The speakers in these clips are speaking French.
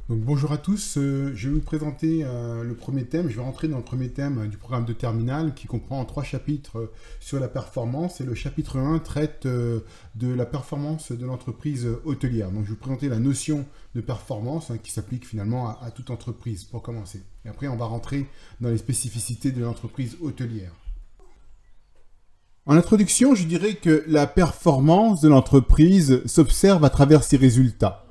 Donc, bonjour à tous, je vais vous présenter le premier thème. Je vais rentrer dans le premier thème du programme de terminale qui comprend 3 chapitres sur la performance. Et le chapitre 1 traite de la performance de l'entreprise hôtelière. Donc je vais vous présenter la notion de performance qui s'applique finalement à toute entreprise pour commencer. Et après on va rentrer dans les spécificités de l'entreprise hôtelière. En introduction, je dirais que la performance de l'entreprise s'observe à travers ses résultats.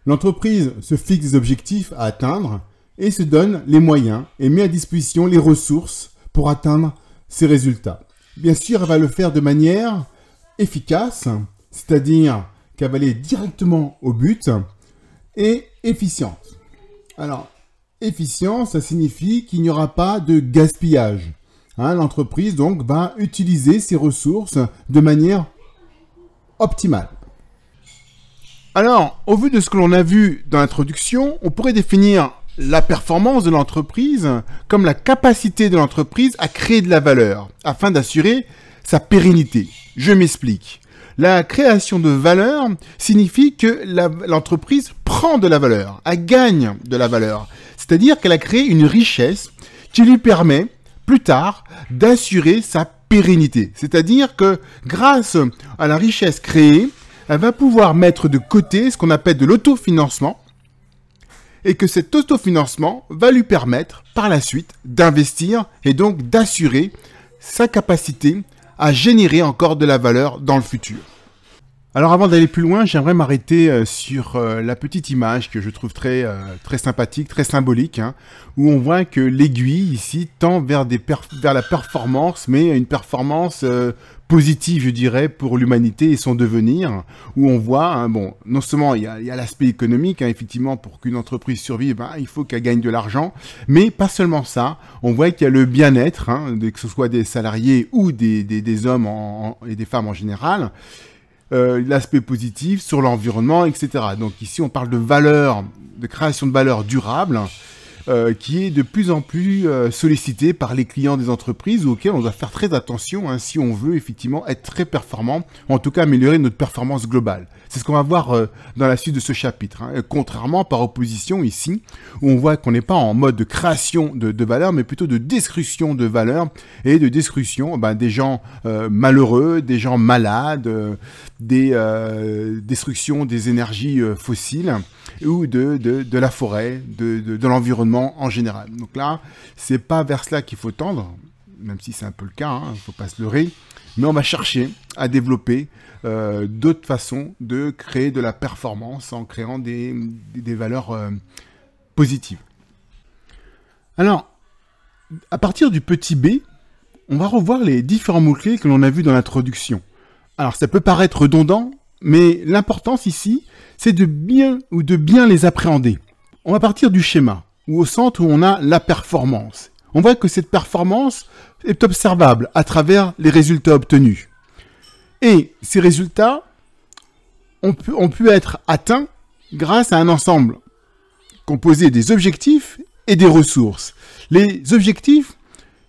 L'entreprise se fixe des objectifs à atteindre et se donne les moyens et met à disposition les ressources pour atteindre ces résultats. Bien sûr, elle va le faire de manière efficace, c'est-à-dire qu'elle va aller directement au but, et efficiente. Alors, efficient, ça signifie qu'il n'y aura pas de gaspillage. L'entreprise donc va utiliser ses ressources de manière optimale. Alors, au vu de ce que l'on a vu dans l'introduction, on pourrait définir la performance de l'entreprise comme la capacité de l'entreprise à créer de la valeur afin d'assurer sa pérennité. Je m'explique. La création de valeur signifie que l'entreprise prend de la valeur, elle gagne de la valeur. C'est-à-dire qu'elle a créé une richesse qui lui permet plus tard d'assurer sa pérennité. C'est-à-dire que grâce à la richesse créée, elle va pouvoir mettre de côté ce qu'on appelle de l'autofinancement et que cet autofinancement va lui permettre par la suite d'investir et donc d'assurer sa capacité à générer encore de la valeur dans le futur. Alors avant d'aller plus loin, j'aimerais m'arrêter sur la petite image que je trouve très sympathique, très symbolique, où on voit que l'aiguille ici tend vers la performance, mais une performance positive, je dirais, pour l'humanité et son devenir, où on voit, non seulement il y a l'aspect économique, effectivement, pour qu'une entreprise survive, il faut qu'elle gagne de l'argent, mais pas seulement ça, on voit qu'il y a le bien-être, que ce soit des salariés ou des hommes et des femmes en général, l'aspect positif sur l'environnement, etc. Donc ici, on parle de valeur, de création de valeur durable, qui est de plus en plus sollicité par les clients des entreprises auxquels on doit faire très attention si on veut effectivement être très performant, ou en tout cas améliorer notre performance globale. C'est ce qu'on va voir dans la suite de ce chapitre. Contrairement par opposition ici, où on voit qu'on n'est pas en mode de création de valeur, mais plutôt de destruction de valeur et de destruction des gens malheureux, des gens malades, destruction des énergies fossiles ou de la forêt, de l'environnement en général. Donc là, c'est pas vers cela qu'il faut tendre, même si c'est un peu le cas, il ne faut pas se leurrer, mais on va chercher à développer d'autres façons de créer de la performance en créant des valeurs positives. Alors, à partir du petit b, on va revoir les différents mots-clés que l'on a vus dans l'introduction. Alors, ça peut paraître redondant, mais l'importance ici, c'est de bien les appréhender. On va partir du schéma, où au centre où on a la performance. On voit que cette performance est observable à travers les résultats obtenus. Et ces résultats ont pu être atteints grâce à un ensemble composé des objectifs et des ressources. Les objectifs,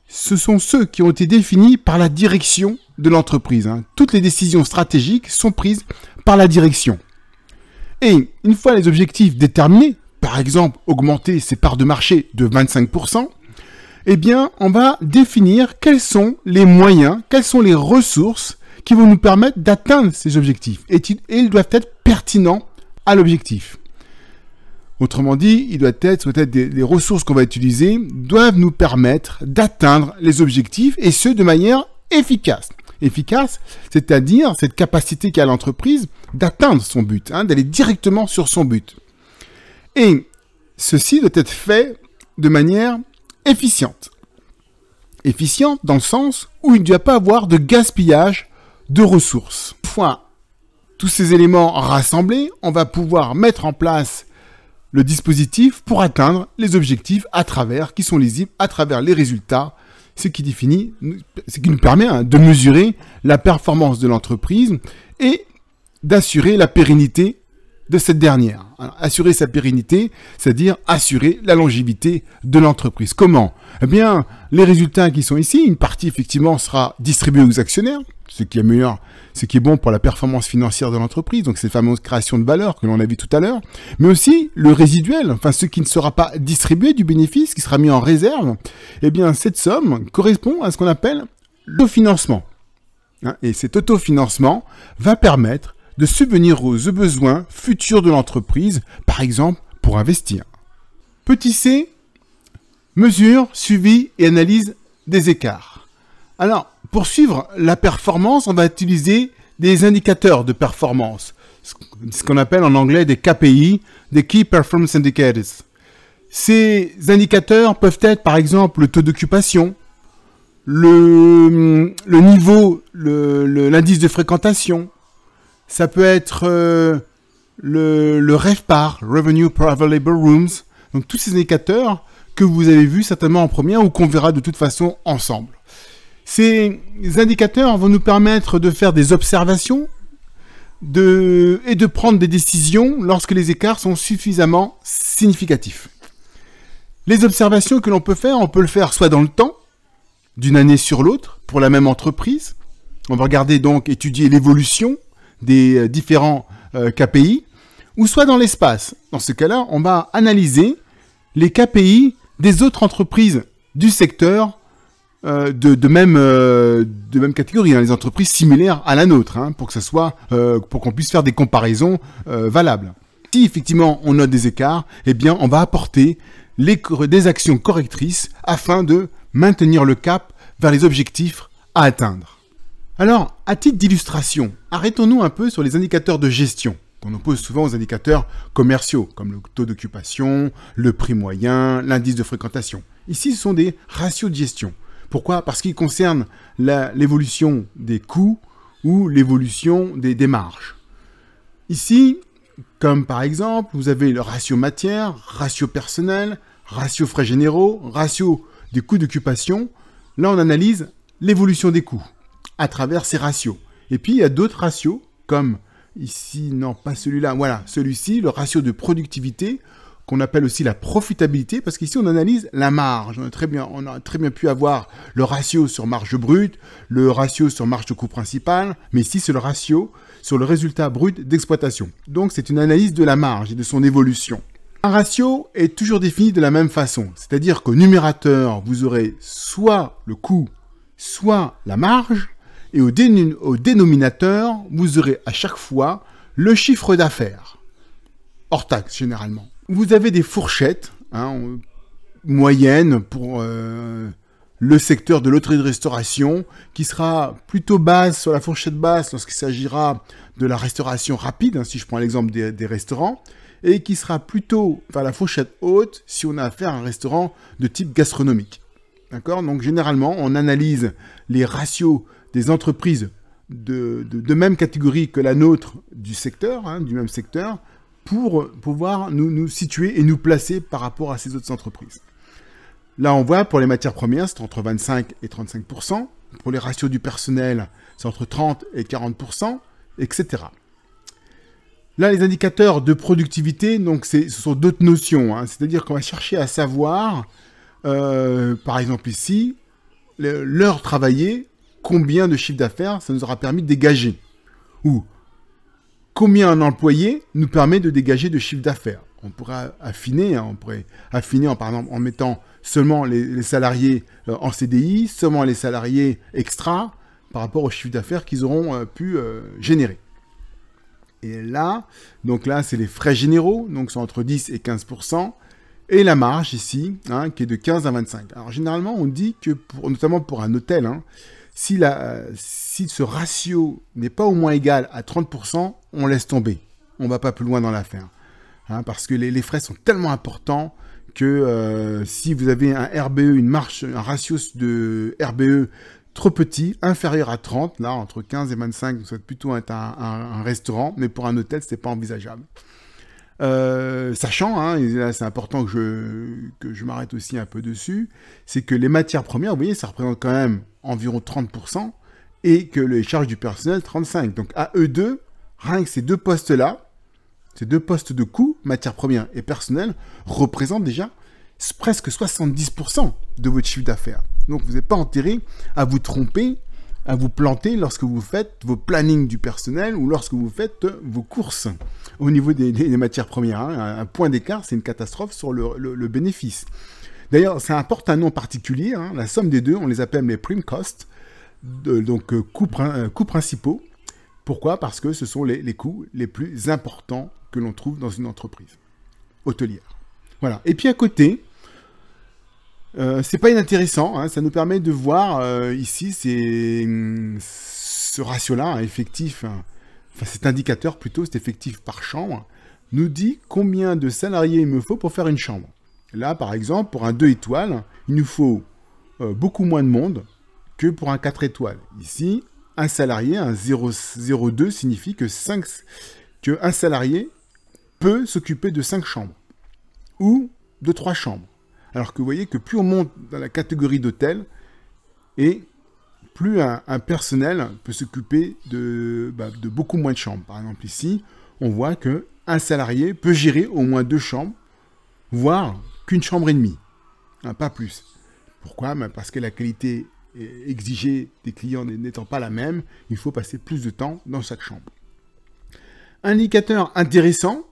ce sont ceux qui ont été définis par la direction de l'entreprise. Toutes les décisions stratégiques sont prises par la direction. Et une fois les objectifs déterminés, par exemple augmenter ses parts de marché de 25%, eh bien on va définir quels sont les moyens, quelles sont les ressources qui vont nous permettre d'atteindre ces objectifs. Et ils doivent être pertinents à l'objectif. Autrement dit, les ressources qu'on va utiliser doivent nous permettre d'atteindre les objectifs et ce de manière efficace. Efficace, c'est-à-dire cette capacité qu'a l'entreprise d'atteindre son but, d'aller directement sur son but. Et ceci doit être fait de manière efficiente. Efficiente dans le sens où il ne doit pas avoir de gaspillage de ressources. Une fois tous ces éléments rassemblés, on va pouvoir mettre en place le dispositif pour atteindre les objectifs qui sont lisibles à travers les résultats, ce qui nous permet de mesurer la performance de l'entreprise et d'assurer la pérennité de cette dernière. Alors, assurer sa pérennité, c'est-à-dire assurer la longévité de l'entreprise. Comment? Eh bien, les résultats qui sont ici, une partie effectivement sera distribuée aux actionnaires, ce qui est meilleur, ce qui est bon pour la performance financière de l'entreprise, donc cette fameuse création de valeur que l'on a vu tout à l'heure, mais aussi le résiduel, enfin ce qui ne sera pas distribué du bénéfice, qui sera mis en réserve, eh bien cette somme correspond à ce qu'on appelle l'autofinancement. Et cet autofinancement va permettre de subvenir aux besoins futurs de l'entreprise, par exemple pour investir. Petit c, mesure, suivi et analyse des écarts. Alors, pour suivre la performance, on va utiliser des indicateurs de performance, ce qu'on appelle en anglais des KPI, des Key Performance Indicators. Ces indicateurs peuvent être par exemple le taux d'occupation, le niveau, l'indice de fréquentation. Ça peut être le RevPAR, Revenue per Available Rooms. Donc tous ces indicateurs que vous avez vus certainement en première ou qu'on verra de toute façon ensemble. Ces indicateurs vont nous permettre de faire des observations et de prendre des décisions lorsque les écarts sont suffisamment significatifs. Les observations que l'on peut faire, on peut le faire soit dans le temps, d'une année sur l'autre, pour la même entreprise. On va regarder donc, étudier l'évolution des différents KPI, ou soit dans l'espace. Dans ce cas-là, on va analyser les KPI des autres entreprises du secteur de même catégorie, hein, les entreprises similaires à la nôtre, hein, pour que ça soit, pour qu'on puisse faire des comparaisons valables. Si effectivement on note des écarts, eh bien on va apporter des actions correctrices afin de maintenir le cap vers les objectifs à atteindre. Alors, à titre d'illustration, arrêtons-nous un peu sur les indicateurs de gestion, qu'on oppose souvent aux indicateurs commerciaux, comme le taux d'occupation, le prix moyen, l'indice de fréquentation. Ici, ce sont des ratios de gestion. Pourquoi? Parce qu'ils concernent l'évolution des coûts ou l'évolution des marges. Ici, comme par exemple, vous avez le ratio matière, ratio personnel, ratio frais généraux, ratio des coûts d'occupation. Là, on analyse l'évolution des coûts à travers ces ratios. Et puis, il y a d'autres ratios, comme ici, non, pas celui-là, voilà, celui-ci, le ratio de productivité, qu'on appelle aussi la profitabilité, parce qu'ici, on analyse la marge. On a très bien pu avoir le ratio sur marge brute, le ratio sur marge de coût principal, mais ici, c'est le ratio sur le résultat brut d'exploitation. Donc, c'est une analyse de la marge et de son évolution. Un ratio est toujours défini de la même façon, c'est-à-dire qu'au numérateur, vous aurez soit le coût, soit la marge, et au dénominateur, vous aurez à chaque fois le chiffre d'affaires, hors taxe généralement. Vous avez des fourchettes moyennes pour le secteur de l'hôtellerie-restauration, qui sera plutôt basse sur la fourchette basse lorsqu'il s'agira de la restauration rapide, hein, si je prends l'exemple des restaurants, et qui sera plutôt vers la fourchette haute si on a affaire à un restaurant de type gastronomique. D'accord? Donc généralement, on analyse les ratios des entreprises de même catégorie que la nôtre du secteur, hein, du même secteur, pour pouvoir nous situer et nous placer par rapport à ces autres entreprises. Là, on voit pour les matières premières, c'est entre 25 et 35%. Pour les ratios du personnel, c'est entre 30 et 40%, etc. Là, les indicateurs de productivité, donc ce sont d'autres notions. Hein, c'est-à-dire qu'on va chercher à savoir, par exemple ici, l'heure travaillée, combien de chiffre d'affaires ça nous aura permis de dégager. Ou combien un employé nous permet de dégager de chiffre d'affaires. On pourrait affiner, hein, par exemple, en mettant seulement les salariés en CDI, seulement les salariés extra, par rapport au chiffre d'affaires qu'ils auront pu générer. Et là, donc là, c'est les frais généraux, donc c'est entre 10 et 15%, et la marge ici, hein, qui est de 15 à 25. Alors généralement, on dit que, notamment pour un hôtel, hein, si ce ratio n'est pas au moins égal à 30%, on laisse tomber. On ne va pas plus loin dans l'affaire. Hein, parce que les frais sont tellement importants que si vous avez un RBE, un ratio de RBE trop petit, inférieur à 30, là, entre 15 et 25, vous souhaitez plutôt être un restaurant, mais pour un hôtel, ce n'est pas envisageable. Sachant, hein, et là c'est important que je m'arrête aussi un peu dessus, c'est que les matières premières, vous voyez, ça représente quand même environ 30%, et que les charges du personnel, 35%. Donc à eux deux, rien que ces deux postes-là, Ces deux postes de coût, matières premières et personnel, représentent déjà presque 70% de votre chiffre d'affaires. Donc, vous n'êtes pas intérêt à vous tromper, à vous planter lorsque vous faites vos plannings du personnel ou lorsque vous faites vos courses au niveau des matières premières. Hein. Un point d'écart, c'est une catastrophe sur le bénéfice. D'ailleurs, ça apporte un nom particulier. Hein. La somme des deux, on les appelle les prime costs, donc coûts principaux. Pourquoi? Parce que ce sont les coûts les plus importants que l'on trouve dans une entreprise hôtelière. Voilà. Et puis à côté, c'est pas inintéressant, hein, ça nous permet de voir ici ce ratio-là, hein, effectif, hein, enfin cet indicateur plutôt, cet effectif par chambre, nous dit combien de salariés il me faut pour faire une chambre. Là, par exemple, pour un 2 étoiles, il nous faut beaucoup moins de monde que pour un 4 étoiles. Ici, un salarié, un 0,02 signifie que un salarié peut s'occuper de 5 chambres ou de 3 chambres. Alors que vous voyez que plus on monte dans la catégorie d'hôtel, et plus un personnel peut s'occuper de beaucoup moins de chambres. Par exemple ici, on voit qu'un salarié peut gérer au moins 2 chambres, voire qu'une chambre et demie, hein, pas plus. Pourquoi? Parce que la qualité exigée des clients n'étant pas la même, il faut passer plus de temps dans chaque chambre. Indicateur intéressant,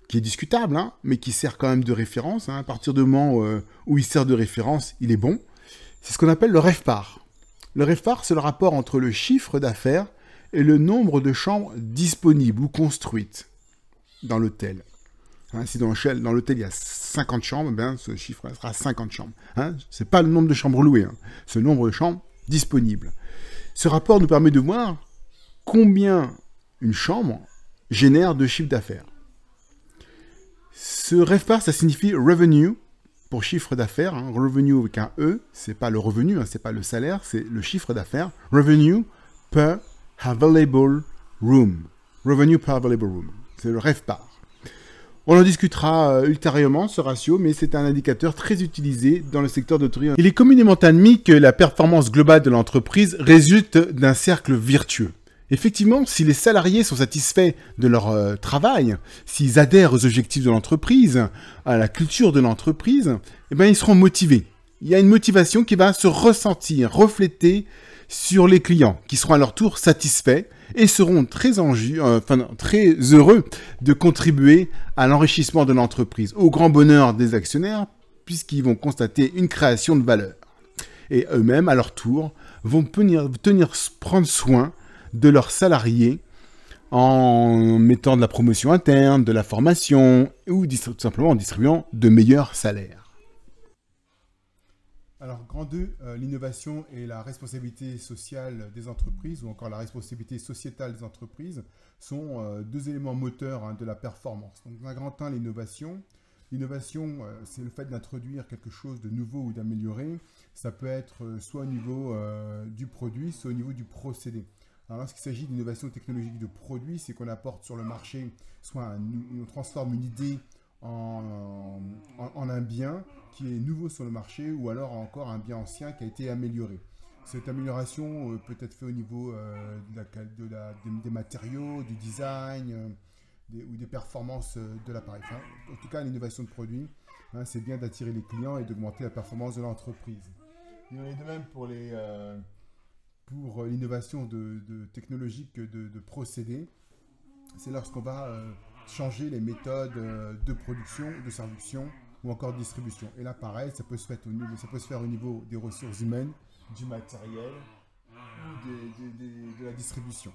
qui est discutable, hein, mais qui sert quand même de référence. Hein. À partir du moment où il sert de référence, il est bon. C'est ce qu'on appelle le RevPAR. Le RevPAR, c'est le rapport entre le chiffre d'affaires et le nombre de chambres disponibles ou construites dans l'hôtel. Hein, si dans l'hôtel il y a 50 chambres, ben, ce chiffre sera 50 chambres. Hein. Ce n'est pas le nombre de chambres louées, hein. C'est le nombre de chambres disponibles. Ce rapport nous permet de voir combien une chambre génère de chiffre d'affaires. Ce RevPAR, ça signifie revenue pour chiffre d'affaires. Hein. Revenue avec un E, c'est pas le revenu, hein, c'est pas le salaire, c'est le chiffre d'affaires. Revenue per available room. Revenue per available room. C'est le RevPAR. On en discutera ultérieurement, ce ratio, mais c'est un indicateur très utilisé dans le secteur de l'hôtellerie. Il est communément admis que la performance globale de l'entreprise résulte d'un cercle vertueux. Effectivement, si les salariés sont satisfaits de leur travail, s'ils adhèrent aux objectifs de l'entreprise, à la culture de l'entreprise, eh bien, ils seront motivés. Il y a une motivation qui va se ressentir, refléter sur les clients, qui seront à leur tour satisfaits et seront très heureux de contribuer à l'enrichissement de l'entreprise, au grand bonheur des actionnaires, puisqu'ils vont constater une création de valeur. Et eux-mêmes, à leur tour, vont prendre soin de leurs salariés en mettant de la promotion interne, de la formation ou tout simplement en distribuant de meilleurs salaires. Alors, grand 2, l'innovation et la responsabilité sociale des entreprises ou encore la responsabilité sociétale des entreprises sont deux éléments moteurs de la performance. Donc, dans un grand 1, l'innovation. L'innovation, c'est le fait d'introduire quelque chose de nouveau ou d'améliorer. Ça peut être soit au niveau du produit, soit au niveau du procédé. Alors, lorsqu'il s'agit d'innovation technologique de produits, c'est qu'on apporte sur le marché, soit on transforme une idée en un bien qui est nouveau sur le marché ou alors encore un bien ancien qui a été amélioré. Cette amélioration peut être faite au niveau des matériaux, du design ou des performances de l'appareil. Enfin, en tout cas, l'innovation de produit, hein, c'est bien d'attirer les clients et d'augmenter la performance de l'entreprise. Il en est de même pour l'innovation technologique de procédés. C'est lorsqu'on va changer les méthodes de production, de servition ou encore de distribution. Et là, pareil, ça peut se faire au niveau des ressources humaines, du matériel ou de la distribution.